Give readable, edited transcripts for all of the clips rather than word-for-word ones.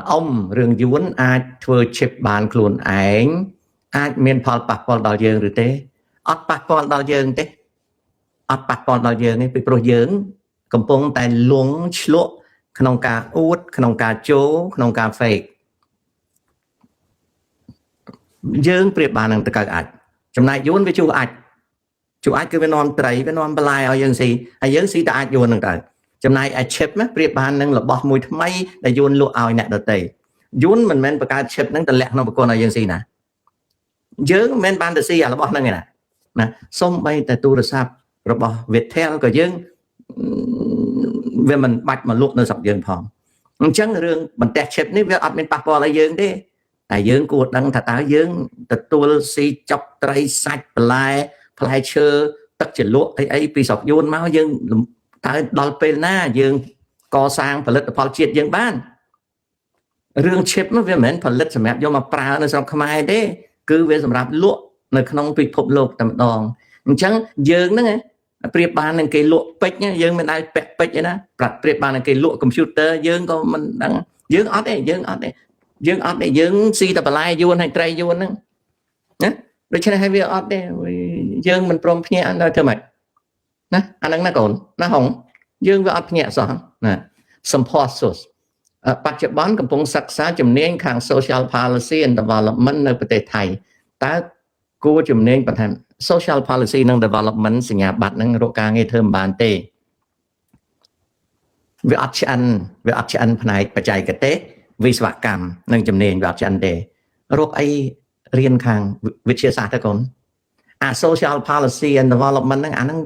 ông rừng dún ai thưa chip bàn khuôn ảnh ai miền phò bạc phò đào dương rồi thế ớt bạc phò đào dương thế ớt bạc phò đào dương ấy bị pro dương cầm bông tay luống lụa khung cà út khung cà chố khung cà phê dương bị bàn năng tự cài ảnh trong này dún với chú ảnh cứ với non trai với non balai ở dương xí đã ảnh dún năng trời trong này ai chip mấy bị bàn năng là bỏ mùi mấy để dún lụa ao nè đợt tây dún mình men bạc chip năng tự lẹ nó con ở dương xí nè dương men ban tự xí là bỏ năng này nè xong bay tại tu được sao rồi bỏ Viettel của dương về mình bạch mà luộc nó sọc dương phòng chẳng rương mình tẹt chip ní với admin passport là dương đấy dương của đăng thật áo dương tật tu si chọc tray sạch play chơi tất chỉ luộc thấy ấy bị sọc dương máu dương tại đòn pin na dương co sangផលិតផលជាតិយើងបានរឿង chip នោះវាមិនមែនផលិតសម្រាប់យកមកប្រើនៅស្រុកខ្មែរទេគឺវាសម្រាប់លក់នៅក្នុងពិភពលោកតែម្ដងអញ្ចឹងយើងហ្នឹងប្រៀបបាននឹងគេលក់ពេជ្រយើងមិនអាចពាក់ពេជ្រទេណាប្រៀបបាននឹងគេលក់កុំព្យូទ័រយើងក៏មិនដឹងយើងអត់ទេយើងស៊ីតែបន្លែយួនហើយត្រីយួនហ្នឹងណាដូច្នេះហើយវាអត់ទេយើងមិនព្រមភ្ញាក់ដល់ធ្វើម៉េចណាអាហ្នឹងណាកូនណាហុងយើងវាអត់ភ្ញាក់សោះណាសម្ផស្សសុសបច្ចុប្បន្នកំពុងសិក្សាជំនាញខាង Social Policy and Development នៅប្រទេសថៃតើគួរជំនាញបន្ថែម Social Policy និង Development សញ្ញាបត្រហ្នឹងរកការងារធ្វើមិនបានទេវាអត់ឆ្អិនផ្នែកបច្ចេកទេសវិស្វកម្មនិងជំនាញវាអត់ឆ្អិនទេរកអីរៀនខាងវិទ្យាសាស្ត្រទៅកូនsocial policy and development ហ្នឹងអាហ្នឹង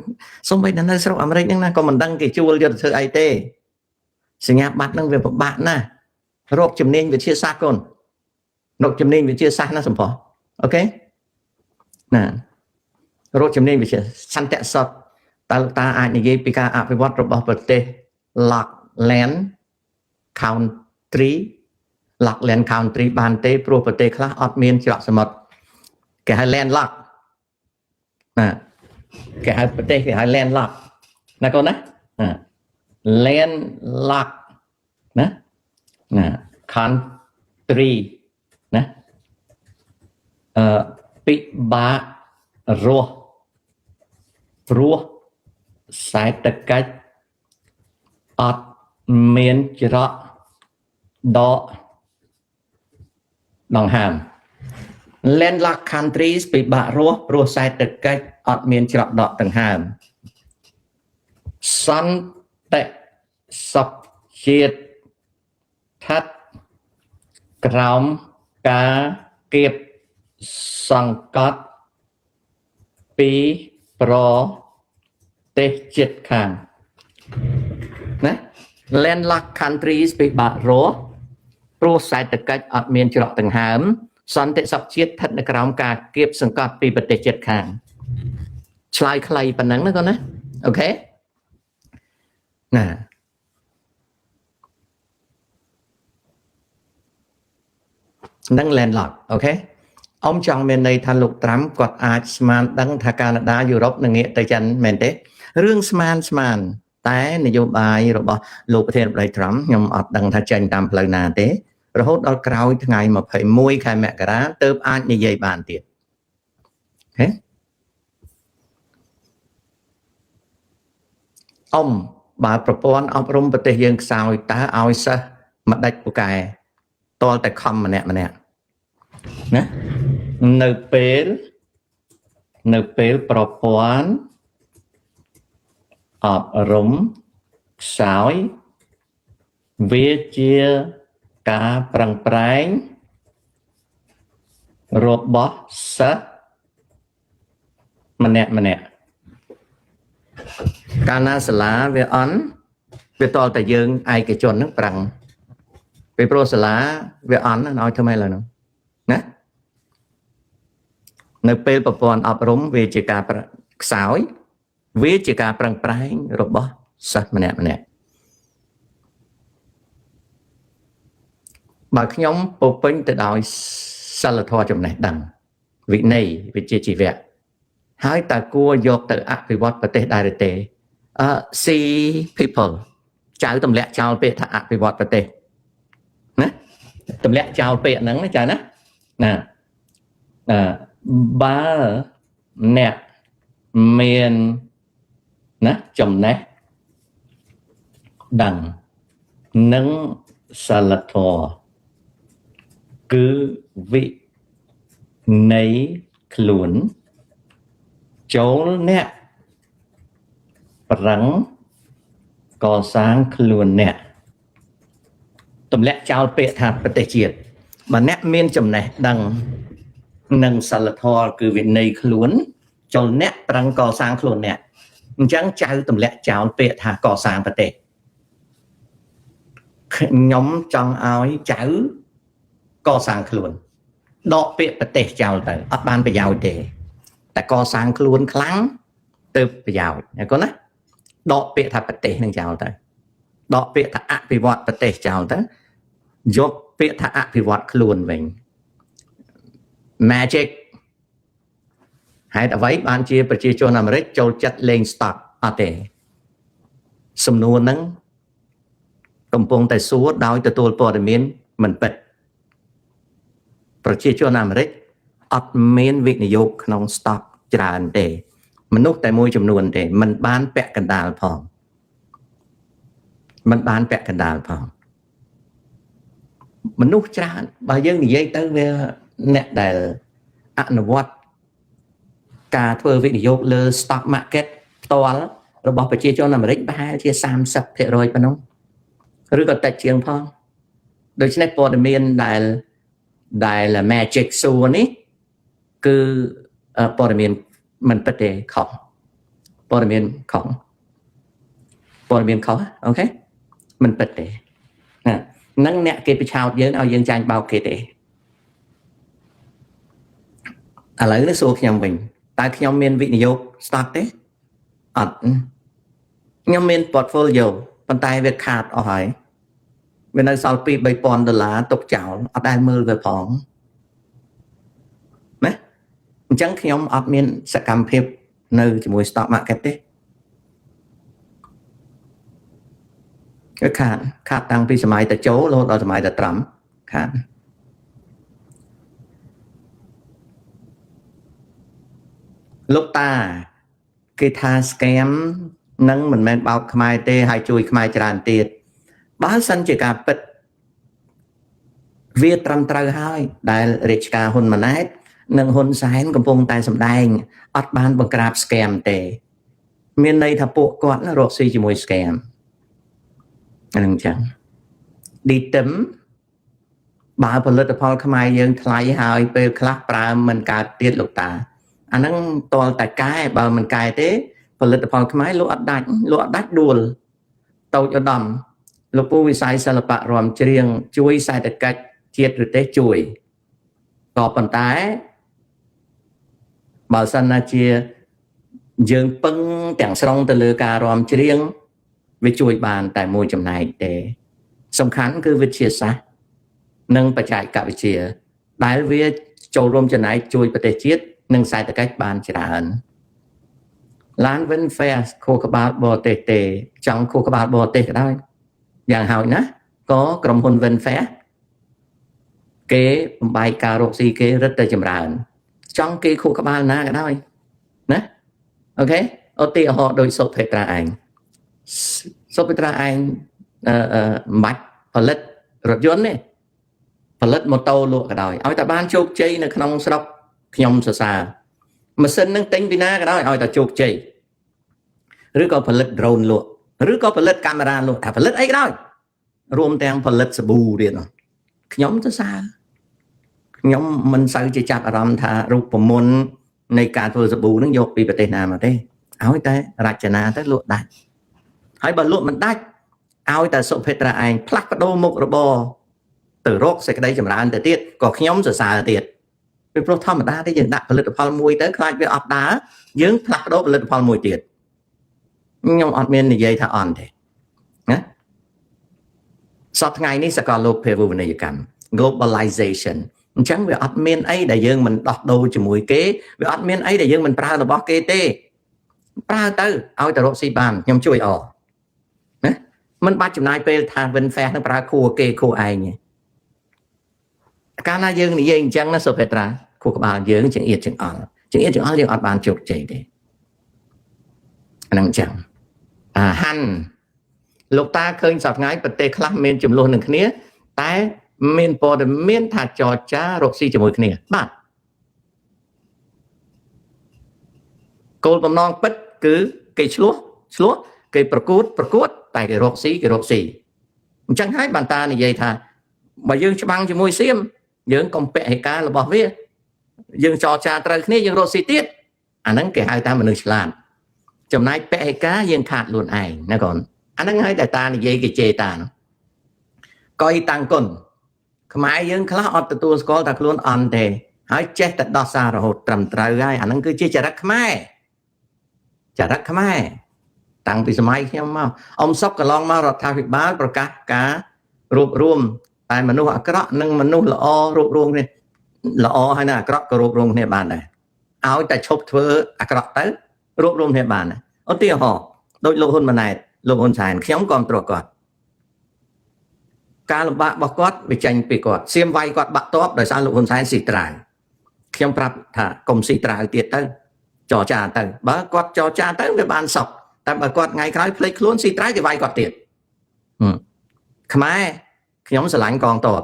សូម្បីតែនៅស្រុកអាមេរិកហ្នឹងណាក៏មិនដឹងគេជួលយកទៅធ្វើអីទេសញ្ញាបត្រហ្នឹងវាពិបាកណាស់រកជំនាញវិទ្យាសាស្ត្រកូនរកជំនាញវិទ្យាសាស្ត្រណាសម្ផស្សអូខេណារកជំនាញវិទ្យាសន្តិសុខតើតាអាចនិយាយពីការអភិវឌ្ឍរបស់ប្រទេស Lockland Country បានទេព្រោះប្រទេសខ្លះអត់មានច្រកសមុទ្រគេហៅ landlock ណាគេហៅប្រទេសគេហៅ landlock ណាកូនណា landlock ណា country ណាពិបាករស់ព្រោះសេដ្ឋកិច្ចអត់មានច្រកដកដង្ហើម landlocked countries ពិបាករស់ព្រោះសេដ្ឋកិច្ចអត់មានច្រកដកដង្ហើមសន្តិសុខជាតិស្ថិតក្រោមការគៀបសង្កត់ពីប្រទេសជិតខាងណា landlocked countries ពិបាករស់ព្រោះសេដ្ឋកិច្ចអត់មានច្រកដង្ហើមសន្តិសុខជាតិស្ថិតនៅក្រោមការគៀបសង្កត់ពីប្រទេសជិតខាងឆ្លើយខ្លីប៉ុណ្ណឹងណាកូនណាអូខេណានឹង landlock អូខេអ៊ំចង់មានន័យថាលោកត្រាំគាត់អាចស្មានដឹងថាកាណាដាយុរ៉ុបនឹងងាកទៅចិនមែនទេរឿងស្មានតែនយោបាយរបស់លោកប្រធានាធិបតីត្រាំខ្ញុំអត់ដឹងថាចេញតាមផ្លូវណាទេរហូតដល់ក្រោយថ្ងៃ21ខែមករាទើបអាចនិយាយបានទៀតហេបើប្រព័ន្ធអប់រំប្រទេសយើងខ្សោយតើឲ្យសិស្សមកដាច់ពូកែតលតែខំម្នាក់ណានៅពេលប្រព័ន្ធអប់រំខ្សោយវាជាការប្រឹងប្រែងរបស់សិស្សម្នាក់កាលណាសាលាវាអន់វាតលតែយើងឯកជនហ្នឹងប្រឹងពីព្រោះសាលាវាអន់ឲ្យធ្វើម៉េចឡើយនោះណានៅពេលប្រព័ន្ធអប់រំវាជាការខ្សោយវាជាការប្រឹងប្រែងរបស់សិស្សម្នាក់បើខ្ញុំពោពេញទៅដោយសិលធម៌ចំណេះដឹងវិន័យវិជ្ជាជីវៈហើយតើគួរយកទៅអភិវឌ្ឍប្រទេសដែរទេsee people ចៅទម្លាក់ចោលពាក្យថាអភិវឌ្ឍប្រទេសណា ទម្លាក់ចោលពាក្យហ្នឹងណាចាណាណាបើអ្នកមានណាចំណេះដឹងនិងសិលធម៌គឺវិន័យខ្លួនចូលអ្នកប្រឹងកសាងខ្លួនអ្នកទម្លាក់ចោលពាក្យថាប្រទេសជាតិបើអ្នកមានចំណេះដឹងនិងសិលធម៌គឺវិន័យខ្លួនចូលអ្នកប្រឹងកសាងខ្លួនអ្នកអញ្ចឹងចៅទម្លាក់ចោលពាក្យថាកសាងប្រទេសខ្ញុំចង់ឲ្យចៅកសាងខ្លួនដកពាក្យប្រទេសចោលទៅអត់បានប្រយោជន៍ទេតែកសាងខ្លួនខ្លាំងទៅប្រយោជន៍ណាកូនណាដកពាក្យថាប្រទេសនឹងចោលទៅដកពាក្យថាអភិវឌ្ឍប្រទេសចោលទៅយកពាក្យថាអភិវឌ្ឍខ្លួនវិញ magic ហេតុអ្វីបានជាប្រជាជនអាមេរិកចូលចិត្តលេង stock អត់ទេសំណួរហ្នឹងកំពុងតែសួរដោយទទួលព័ត៌មានមិនពិតប្រជាជនអាមេរិកអត់មានវិនិយោគក្នុង stock ច្រើនទេមនុស្សតែមួយចំនួនទេมันបានពាក់កណ្ដាលផងมันបានពាក់កណ្ដាលផងមនុស្សច្រើនបើយើងនិយាយទៅវាអ្នកដែលអនុវត្តការធ្វើវិនិយោគលើ stock market ផ្ទាល់របស់ប្រជាជនអាមេរិកប្រហែលជា 30% ប៉ុណ្ណោះឬក៏តិចជាងផងដូច្នេះព័ត៌មានដែល magic សួរនេះគឺព័ត៌មានមិនពិតទេខុសព័ត៌មានខុសអូខេមិនពិតទេហ្នឹងអ្នកគេបិឆោតយើងឲ្យយើងចាញ់បោកគេទេឥឡូវនេះសួរខ្ញុំវិញតើខ្ញុំមានវិនិយោគ stock ទេអត់ខ្ញុំមាន portfolio ប៉ុន្តែវាខាតអស់ហើយវានៅសល់ពី$3,000ទុកចោលអត់ដែលមើលវាផងណាអញ្ចឹងខ្ញុំអត់មានសកម្មភាពនៅជាមួយ stock market ទេគឺខាតតាំងពីសម័យតចូលរហូតដល់សម័យតត្រំខាតលោកតាគេថា scam នឹងមិនមែនបោកខ្មែរទេហើយជួយខ្មែរច្រើនទៀតបើសិនជាការពិតវាត្រឹមត្រូវហើយដែលរាជការហ៊ុនម៉ាណែតនិងហ៊ុនសែនកំពុងតែសម្ដែងអត់បានបង្ក្រាប scam ទេមានន័យថាពួកគាត់រកស៊ីជាមួយ scam អានឹងចឹងឌីទឹមបើផលិតផលខ្មែរយើងថ្លៃហើយពេលខ្លះប្រើមិនកើតទៀតលោកតាអាហ្នឹងតលតែកែបើមិនកែទេផលិតផលខ្មែរលក់អត់ដាច់ដួលតូចឧត្តមលោកពូវិស័យសិល្បៈរាំច្រៀងជួយសេដ្ឋកិច្ចជាតិប្រទេសជួយក៏ប៉ុន្តែបើសិនណាជាយើងពឹងទាំងស្រុងទៅលើការរាំច្រៀងវាជួយបានតែមួយចំណែកទេសំខាន់គឺវិទ្យាសាស្ត្រនិងបច្ចេកវិទ្យាដែលវាចូលរួមចំណែកជួយប្រទេសជាតិនិងសេដ្ឋកិច្ចបានច្រើនឡាន Winfair ខួរក្បាលបរទេសទេចង់ខួរក្បាលបរទេសក៏ដោយយ៉ាងហោចណាក៏ក្រុមហ៊ុន Winfair គេបំបែកការរកស៊ីគេរឹតតែចម្រើនចង់គេខួរក្បាលណាក៏ដោយណាអូខេឧទាហរណ៍ដូចសុភេត្រាឯងមិនបាច់ផលិតរថយន្តទេផលិតម៉ូតូលក់ក៏ដោយឲ្យតែបានជោគជ័យនៅក្នុងស្រុកខ្ញុំសរសើរម៉ាស៊ីននឹងទិញពីណាក៏ដោយឲ្យតែជោគជ័យឬក៏ផលិត drone លក់ឬក៏ផលិតកាមេរ៉ាលក់ថាផលិតអីក៏ដោយរួមទាំងផលិតសាប៊ូទៀតខ្ញុំសរសើរខ្ញុំមិនសូវជាចាប់អារម្មណ៍ថារូបមន្តនៃការធ្វើសាប៊ូនឹងយកពីប្រទេសណាមកទេឲ្យតែរចនាទៅលក់ដាច់ហើយបើលក់មិនដាច់ឲ្យតែសុភេត្រាឯងផ្លាស់ប្ដូរមុខរបរទៅរកសេចក្តីចម្រើនទៅទៀតក៏ខ្ញុំសរសើរទៀតពីព្រោះធម្មតាទេយើងដាក់ផលិតផលមួយទៅខ្លាចវាអត់ដើរយើងផ្លាស់ប្ដូរផលិតផលមួយទៀតខ្ញុំអត់មាននិយាយថាអន់ទេណាសប្តាហ៍ថ្ងៃនេះសកលលោកភាវូបនីយកម្ម globalization អញ្ចឹងវាអត់មានអីដែលយើងមិនដោះដូរជាមួយគេវាអត់មានអីដែលយើងមិនប្រើរបស់គេទេប្រើទៅឲ្យតែរកស៊ីបានខ្ញុំជួយអណាមិនបាច់ចំណាយពេលថា Winfair នឹងប្រើខួរគេខួរឯង កាលណាយើងនិយាយអញ្ចឹងណាសុភេត្រាខួរក្បាលយើងចង្អៀតចង្អល់យើងអត់បានជោគជ័យទេអាហ្នឹងអញ្ចឹងហាន់លោកតាឃើញសប្តាហ៍ប្រទេសខ្លះមានចំនួននឹងគ្នាតែមានព័ត៌មានថាចរចារកស៊ីជាមួយគ្នាបាទគោលបំណងពិតគឺគេឆ្លោះគេប្រកួតតែគេរកស៊ីអញ្ចឹងហើយបានតានិយាយថាបើយើងច្បាំងជាមួយសៀមយើងកុំពាក់ហេការរបស់វាយើងចរចាត្រូវគ្នាយើងរកស៊ីទៀតអាហ្នឹងគេហៅថាមនុស្សឆ្លាតចំណែកពាក់ហេការយើងខាតខ្លួនឯងណាកូនអាហ្នឹងហើយតែតានិយាយគេជេរតាកយតាំងគុណខ្មែរយើងខ្លះអត់ទទួលស្គាល់ថាខ្លួនអន់ទេហើយចេះតែដោះសាររហូតត្រឹមត្រូវហើយអាហ្នឹងគឺជាចរិតខ្មែរតាំងពីសម័យខ្ញុំមកអ៊ំសុកកន្លងមករដ្ឋាភិបាលប្រកាសការរួបរวมតែមនុស្សអាក្រក់និងមនុស្សល្អរួបរวมគ្នាល្អហើយនិងអាក្រក់ក៏រួបរวมគ្នាបានដែរឲ្យតែឈប់ធ្វើអាក្រក់ទៅរួបរวมគ្នាបានដែរឧទាហរណ៍ដូចលោកហ៊ុនម៉ាណែតលោកហ៊ុនសែនខ្ញុំគ្រប់គ្រងគាត់ការលំបាករបស់គាត់វាចេញពីគាត់សៀមវាយគាត់បាក់តបដោយសារលោកហ៊ុនសែនស៊ីត្រាវខ្ញុំប្រាប់ថាកុំស៊ីត្រាវទៀតទៅចរចាទៅបើគាត់ចរចាទៅវាបានសុខតែបើគាត់ថ្ងៃក្រោយភ្លេចខ្លួនស៊ីត្រាវគេវាយគាត់ទៀតខ្មែរខ្ញុំស្រឡាញ់កងទ័ព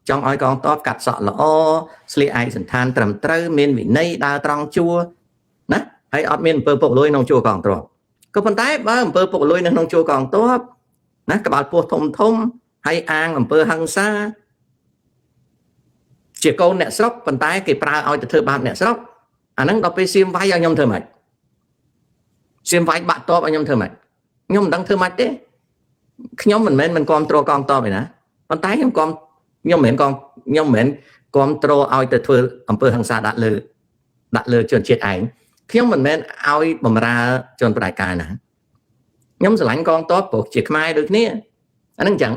ចង់ឲ្យកងទ័ពកាត់សក់ល្អស្លៀកឯកសណ្ឋានត្រឹមត្រូវមានវិន័យដើរត្រង់ជួរណាហើយអត់មានអំពើពុករលួយក្នុងជួរកងទ័ពក៏ប៉ុន្តែបើអំពើពុករលួយនៅក្នុងជួរកងទ័ពណាក្បាលពោះធំហើយអាងអំពើហិង្សាជាកូនអ្នកស្រុកប៉ុន្តែគេប្រើឲ្យទៅធ្វើបាបអ្នកស្រុកអាហ្នឹងដល់ពេលសៀមវាយឲ្យខ្ញុំធ្វើម៉េចសៀមវាយបាក់តបឲ្យខ្ញុំធ្វើម៉េចខ្ញុំមិនដឹងធ្វើម៉េចទេខ្ញុំមិនមែនមិនគ្រប់គ្រងកងទ័ពទេណាប៉ុន្តែខ្ញុំមិនមែនគ្រប់គ្រងឲ្យទៅធ្វើអំពើហិង្សាដាក់លើជនជាតិឯងខ្ញុំមិនមែនឲ្យបំរើជនបដិការណាខ្ញុំស្រឡាញ់កងទ័ពព្រោះជាខ្មែរដូចគ្នាអាហ្នឹងអញ្ចឹង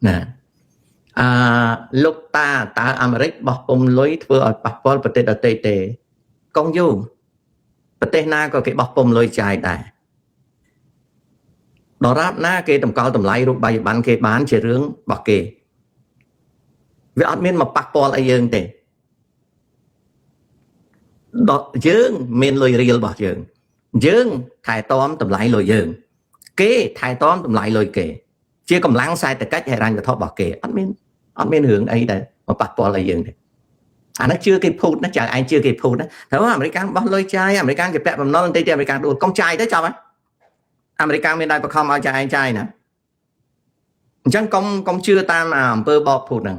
ណាលោកតាតើអាមេរិកបោះពុំលុយធ្វើឲ្យប៉ះពាល់ប្រទេសដទៃទេកងយូប្រទេសណាក៏គេបោះពុំលុយចាយដែរដរាបណាគេតម្កល់តម្លៃរូបបាយប័ណ្ណគេបានជារឿងរបស់គេវាអត់មានមកប៉ះពាល់អីយើងទេយើងមានលុយរៀលរបស់យើងថែទាំតម្លៃលុយយើងគេថែទាំតម្លៃលុយគេជាកម្លាំងសេដ្ឋកិច្ចហិរញ្ញវត្ថុរបស់គេអត់មានរឿងអីដែលមកប៉ះពាល់អីយើងទេអានោះជឿគេភូតណាចៅឯងជឿគេភូតណាតែអាមេរិកបោះលុយចាយអាមេរិកគេពាក់បំណុលបន្តិចទៀតអាមេរិកដួលកុំចាយទៅចប់ហើយអាមេរិកមានតែបខំឲ្យចៅឯងចាយណាអញ្ចឹងកុំជឿតាមអំពើបោកភូតហ្នឹង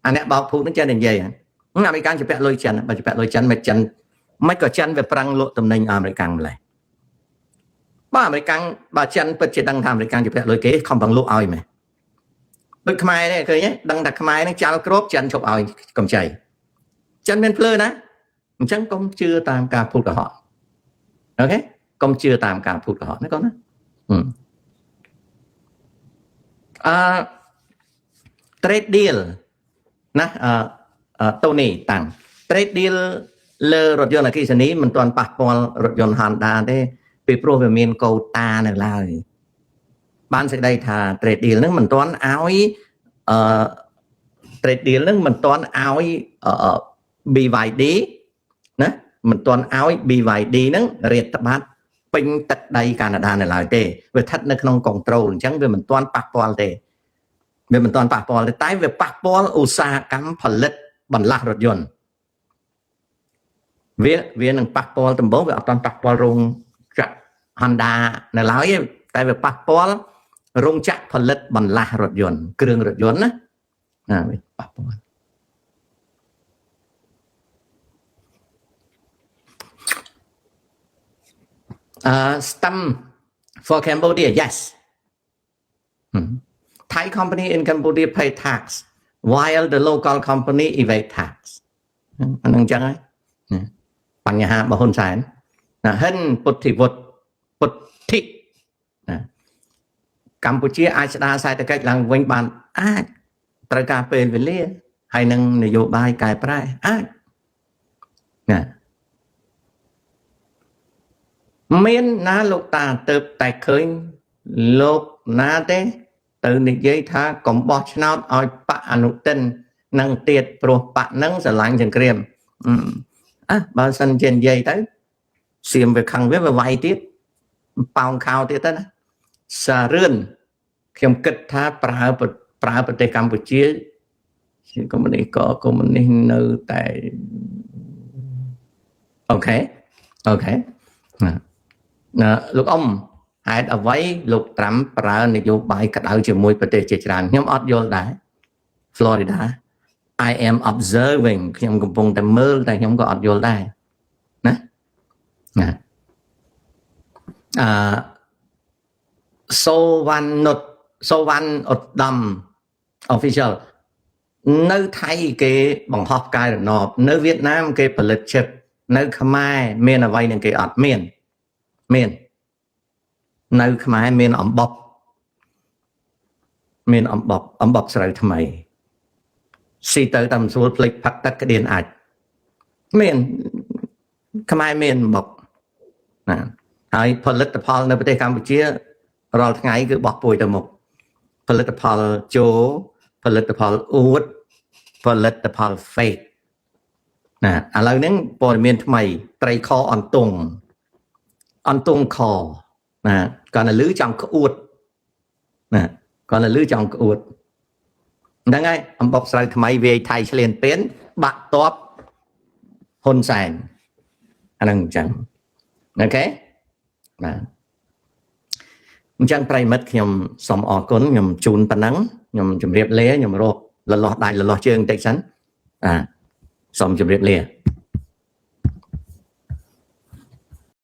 អាអ្នកបោកភូតហ្នឹងចេះតែនិយាយអាមេរិកជាពាក់លុយចិនបើជាពាក់លុយចិនមិនក៏ចិនវាប្រឹងលក់តំណែងអាមេរិកម្លេះបើអាមេរិកបើចិនពិតជាដឹងថាអាមេរិកជាពាក់លុយគេខំប្រឹងលក់ឲ្យមែនដូចខ្មែរនេះឃើញទេដឹងថាខ្មែរនឹងចោលគ្របចិនឈប់ឲ្យកម្ចីចិនមានភ្លើណាអញ្ចឹងកុំជឿតាមការភូតកុហកអូខេកុំជឿតាមការភូតកុហកណាកូនណាtrade deal ណាតូនីតាំង trade deal លើរថយន្តអគ្គិសនីមិនទាន់ប៉ះពាល់រថយន្ត Honda ទេពីព្រោះវាមានកូតានៅឡើយបានសេចក្តីថា trade deal ហ្នឹងមិនទាន់ឲ្យtrade deal ហ្នឹងមិនទាន់ឲ្យ BYD ណាមិនទាន់ឲ្យ BYD ហ្នឹងរាតត្បាតពេញទឹកដីកាណាដានៅឡើយទេវាស្ថិតនៅក្នុង control អញ្ចឹងវាមិនទាន់ប៉ះពាល់ទេតែវាប៉ះពាល់ឧស្សាហកម្មផលិតបន្លាស់រថយន្តវានឹងប៉ះពាល់ដំបូងវាអត់ទាន់ប៉ះពាល់រោងចក្រ Honda នៅឡើយទេតែវាប៉ះពាល់រោងចក្រផលិតបន្លាស់រថយន្តគ្រឿងរថយន្តណាវាប៉ះពាល់stem for Cambodia yes Thai company in Cambodia pay tax while the local company evade tax អានឹងចឹងហើយបញ្ហារបស់ហ៊ុនសែនណាហិនពុទ្ធិវុត្តពុទ្ធិណាកម្ពុជាអាចស្ដារសេដ្ឋកិច្ចឡើងវិញបានអាចត្រូវការពេលវេលាហើយនឹងនយោបាយកែប្រែអាចណាមានណាលោកតាទៅតែឃើញលោកណាទេទៅនិយាយថាកុំបោះឆ្នោតឲ្យបកអនុទិន năng tiệt pro bạn năng sẽ lạnh chẳng kiềm bao sân trên dây tới xiêm về khăn với vay tiết bao khao tiết tới xa rươn khi ông kịch tha pra bật Campuchia có mình nơi tại ok lúc ông hãy ở váy lục trắm pra này vô bài cắt áo chiều môi bật chế tràn nhóm ót vô đá Florida I am observing nhóm cầm vùng tầm mơ tại nhóm có ót vô đá số văn ột đầm official nơi Thái cái bằng họp cái được nộp nơi Việt Nam cáiផលិត chip នៅខ្មែរមានអ្វីនឹងគេអត់មាននៅខ្មែរមានអំបបស្រូវថ្មីស៊ីទៅតាមស្រួលផ្លេចផឹកទឹកក្តៀនអាចមានខ្មែរមានអំបបណាហើយផលិតផលនៅប្រទេសកម្ពុជារាល់ថ្ងៃគឺបោះពុយទៅមុខផលិតផលជោផលិតផលអួតផលិតផល fake ណាឥឡូវហ្នឹងព័ត៌មានថ្មីត្រីខអន្ទង់ខណាគាត់នៅលឺចង់ក្អួតណាគាត់នៅលឺចង់ក្អួតហ្នឹងហើយអំបបស្រូវថ្មីវាយថៃឆ្លៀនពៀនបាក់តបហ៊ុនសែនអាហ្នឹងអញ្ចឹងអូខេបាទអញ្ចឹងប្រិមិត្តខ្ញុំសូមអរគុណខ្ញុំជូនប៉ុណ្ណឹងខ្ញុំជម្រាបលាខ្ញុំរកលលាស់ដៃលលាស់ជើងបន្តិចសិនសូមជម្រាបលា